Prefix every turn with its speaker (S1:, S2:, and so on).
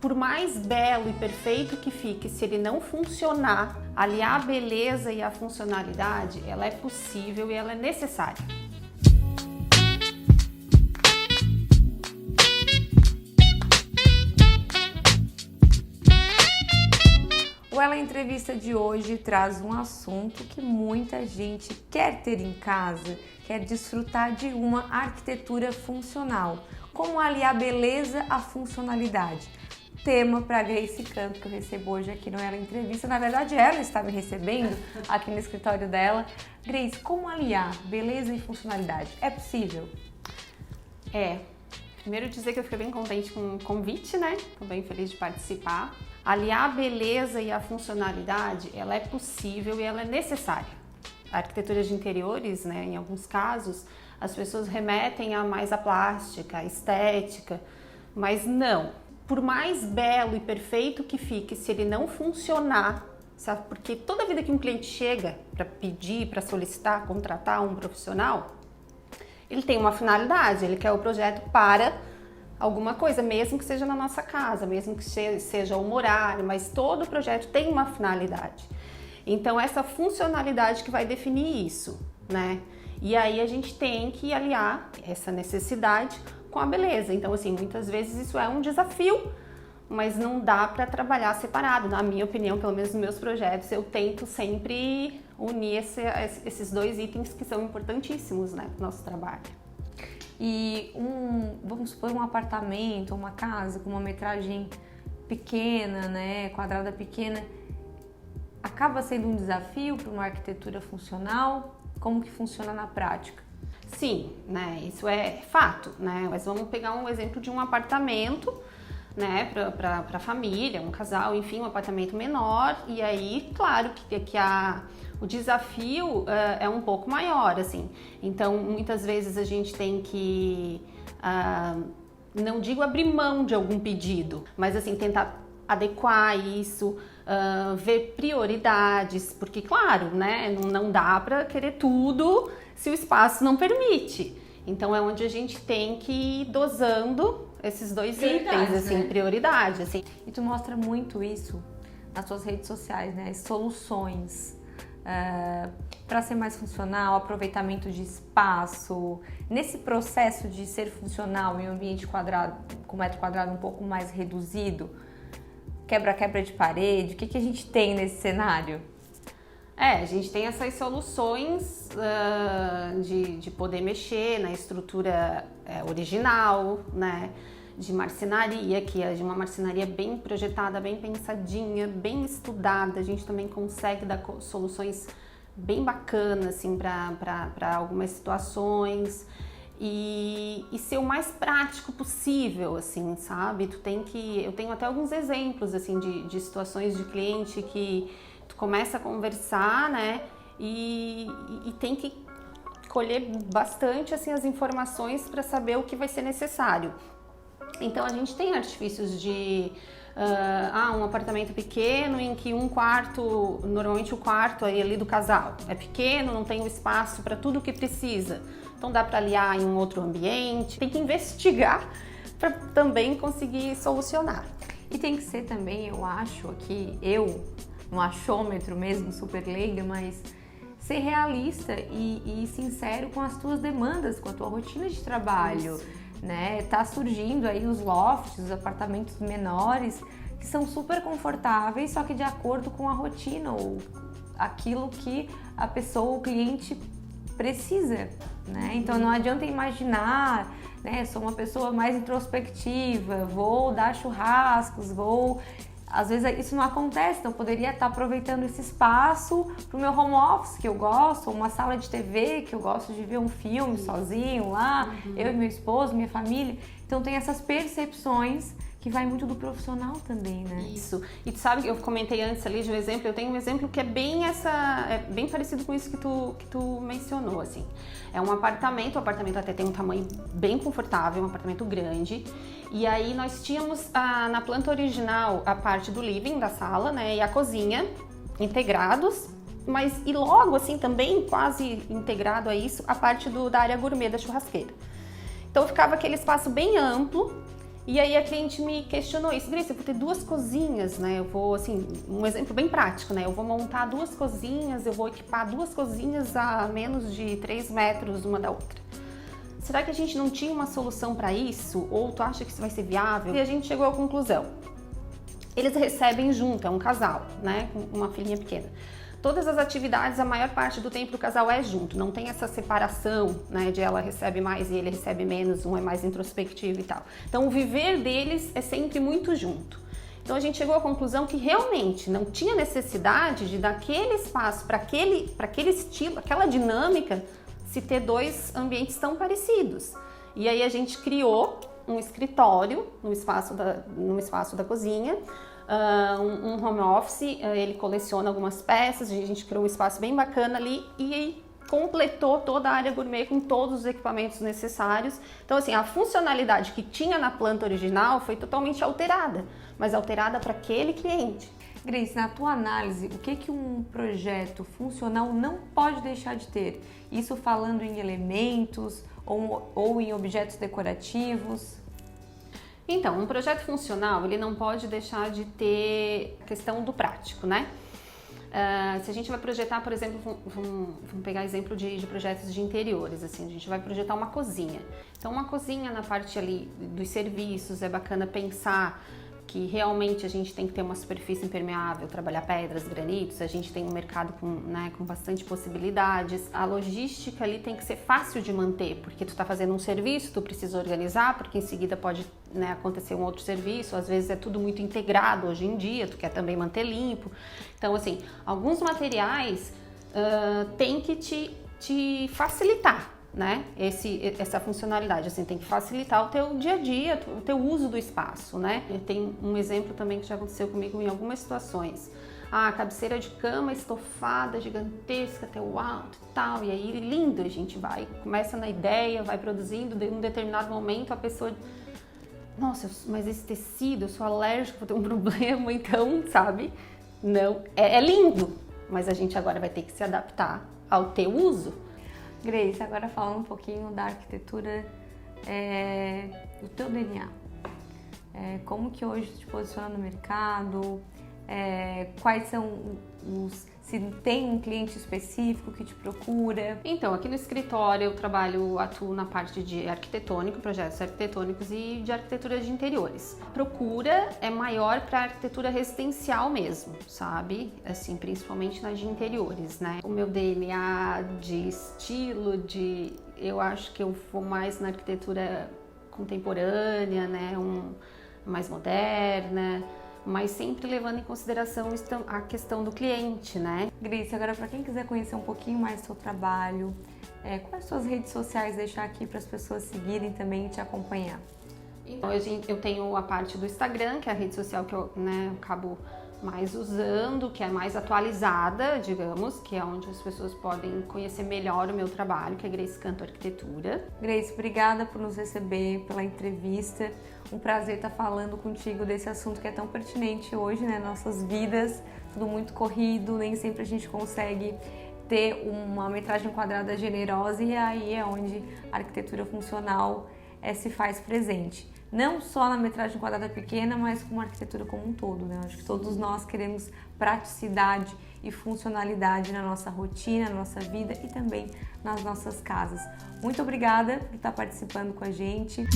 S1: por mais belo e perfeito que fique, se ele não funcionar, aliar a beleza e a funcionalidade, ela é possível e ela é necessária.
S2: O Ela Entrevista de hoje traz um assunto que muita gente quer ter em casa, quer desfrutar de uma arquitetura funcional. Como aliar a beleza à funcionalidade? Tema para Grace Canto, que eu recebo hoje aqui no Ela Entrevista. Na verdade, ela está me recebendo aqui no escritório dela. Grace, como aliar beleza e funcionalidade? É possível?
S1: Primeiro dizer que eu fiquei bem contente com o convite, né? Estou bem feliz de participar. Aliar a beleza e a funcionalidade, ela é possível e ela é necessária. A arquitetura de interiores, né, em alguns casos, as pessoas remetem a mais a plástica, a estética, mas não. Por mais belo e perfeito que fique, se ele não funcionar, sabe? Porque toda vida que um cliente chega para pedir, para solicitar, contratar um profissional, ele tem uma finalidade, ele quer o projeto para alguma coisa, mesmo que seja na nossa casa, mesmo que seja um horário, mas todo projeto tem uma finalidade. Então, essa funcionalidade que vai definir isso, né? E aí a gente tem que aliar essa necessidade com a beleza. Então, assim, muitas vezes isso é um desafio, mas não dá para trabalhar separado. Na minha opinião, pelo menos nos meus projetos, eu tento sempre unir esses dois itens que são importantíssimos, né, para o nosso trabalho.
S2: E vamos supor, um apartamento, uma casa com uma metragem pequena, né, quadrada pequena, acaba sendo um desafio para uma arquitetura funcional? Como que funciona na prática?
S1: Sim, né, isso é fato, né, mas vamos pegar um exemplo de um apartamento, né, para a família, um casal, enfim, um apartamento menor, e aí, claro que o desafio é um pouco maior, assim. Então, muitas vezes a gente tem que, não digo abrir mão de algum pedido, mas assim, tentar adequar isso, ver prioridades, porque, claro, né, não dá para querer tudo se o espaço não permite. Então, é onde a gente tem que ir dosando esses dois itens, assim, né? Prioridade, assim.
S2: E tu mostra muito isso nas suas redes sociais, né? As soluções para ser mais funcional, aproveitamento de espaço. Nesse processo de ser funcional em um ambiente quadrado, com metro quadrado um pouco mais reduzido, quebra de parede, o que a gente tem nesse cenário?
S1: A gente tem essas soluções de poder mexer na estrutura original, né? De marcenaria, que é de uma marcenaria bem projetada, bem pensadinha, bem estudada. A gente também consegue dar soluções bem bacanas assim, para algumas situações e ser o mais prático possível, assim, sabe? Eu tenho até alguns exemplos assim, de situações de cliente que tu começa a conversar, né? E tem que colher bastante assim, as informações para saber o que vai ser necessário. Então, a gente tem artifícios de um apartamento pequeno em que um quarto, normalmente o quarto ali do casal é pequeno, não tem o espaço para tudo o que precisa. Então, dá para aliar em um outro ambiente. Tem que investigar para também conseguir solucionar.
S2: E tem que ser também, eu acho, aqui, um achômetro mesmo, super leiga, mas ser realista e sincero com as tuas demandas, com a tua rotina de trabalho. Isso. Né? Tá surgindo aí os lofts, os apartamentos menores, que são super confortáveis, só que de acordo com a rotina ou aquilo que a pessoa, o cliente precisa, né? Então não adianta imaginar, né? Sou uma pessoa mais introspectiva, vou dar churrascos, às vezes isso não acontece, então eu poderia estar aproveitando esse espaço para o meu home office, que eu gosto, ou uma sala de TV, que eu gosto de ver um filme sozinho lá, eu e meu esposo, minha família. Então tem essas percepções que vai muito do profissional também, né?
S1: Isso. E tu sabe que eu comentei antes ali de um exemplo, eu tenho um exemplo que é bem parecido com isso que tu mencionou, assim. É um apartamento, o apartamento até tem um tamanho bem confortável, um apartamento grande. E aí nós tínhamos na planta original a parte do living, da sala, né, e a cozinha integrados, e logo assim também quase integrado a isso, a parte da área gourmet da churrasqueira. Então ficava aquele espaço bem amplo. E aí a cliente me questionou isso, Grace, eu vou ter 2 cozinhas, né? Eu vou, assim, um exemplo bem prático, né? Eu vou montar 2 cozinhas, eu vou equipar 2 cozinhas a menos de 3 metros uma da outra. Será que a gente não tinha uma solução para isso? Ou tu acha que isso vai ser viável? E a gente chegou à conclusão. Eles recebem junto, é um casal, né? Com uma filhinha pequena. Todas as atividades, a maior parte do tempo do casal é junto, não tem essa separação, né, de ela recebe mais e ele recebe menos, um é mais introspectivo e tal. Então o viver deles é sempre muito junto. Então a gente chegou à conclusão que realmente não tinha necessidade de dar aquele espaço para aquele estilo, aquela dinâmica, se ter 2 ambientes tão parecidos. E aí a gente criou um escritório no espaço da cozinha, um home office, ele coleciona algumas peças, a gente criou um espaço bem bacana ali e completou toda a área gourmet com todos os equipamentos necessários. Então assim, a funcionalidade que tinha na planta original foi totalmente alterada, mas alterada para aquele cliente.
S2: Grace, na tua análise, o que um projeto funcional não pode deixar de ter? Isso falando em elementos ou em objetos decorativos?
S1: Então, um projeto funcional, ele não pode deixar de ter a questão do prático, né? Se a gente vai projetar, por exemplo, vamos pegar exemplo de projetos de interiores, assim, a gente vai projetar uma cozinha. Então, uma cozinha na parte ali dos serviços, é bacana pensar que realmente a gente tem que ter uma superfície impermeável, trabalhar pedras, granitos, a gente tem um mercado com bastante possibilidades. A logística ali tem que ser fácil de manter, porque tu tá fazendo um serviço, tu precisa organizar, porque em seguida pode, né, acontecer um outro serviço, às vezes é tudo muito integrado hoje em dia, tu quer também manter limpo. Então, assim, alguns materiais tem que te facilitar, né, essa funcionalidade, assim, tem que facilitar o teu dia a dia, o teu uso do espaço, né. Tem um exemplo também que já aconteceu comigo em algumas situações. A cabeceira de cama estofada, gigantesca, até o alto e tal, e aí lindo, a gente começa na ideia, vai produzindo, de um determinado momento a pessoa, nossa, mas esse tecido, eu sou alérgica, vou ter um problema, então, sabe, não, é lindo, mas a gente agora vai ter que se adaptar ao teu uso.
S2: Grace, agora falando um pouquinho da arquitetura, do teu DNA. Como que hoje te posiciona no mercado? Quais são se tem um cliente específico que te procura?
S1: Então, aqui no escritório eu atuo na parte de arquitetônico, projetos arquitetônicos e de arquitetura de interiores. A procura é maior para arquitetura residencial mesmo, sabe? Assim, principalmente nas de interiores, né? O meu DNA de estilo, eu acho que eu vou mais na arquitetura contemporânea, né? Mais moderna, mas sempre levando em consideração a questão do cliente, né?
S2: Grace, agora para quem quiser conhecer um pouquinho mais do seu trabalho, quais suas redes sociais deixar aqui para as pessoas seguirem também e te acompanhar?
S1: Então, eu tenho a parte do Instagram, que é a rede social que eu acabo mais usando, que é mais atualizada, digamos, que é onde as pessoas podem conhecer melhor o meu trabalho, que é Grace Canto Arquitetura.
S2: Grace, obrigada por nos receber, pela entrevista. Um prazer estar falando contigo desse assunto que é tão pertinente hoje, né? Nossas vidas, tudo muito corrido, nem sempre a gente consegue ter uma metragem quadrada generosa e aí é onde a arquitetura funcional se faz presente. Não só na metragem quadrada pequena, mas como a arquitetura como um todo, né? Acho que todos nós queremos praticidade e funcionalidade na nossa rotina, na nossa vida e também nas nossas casas. Muito obrigada por estar participando com a gente.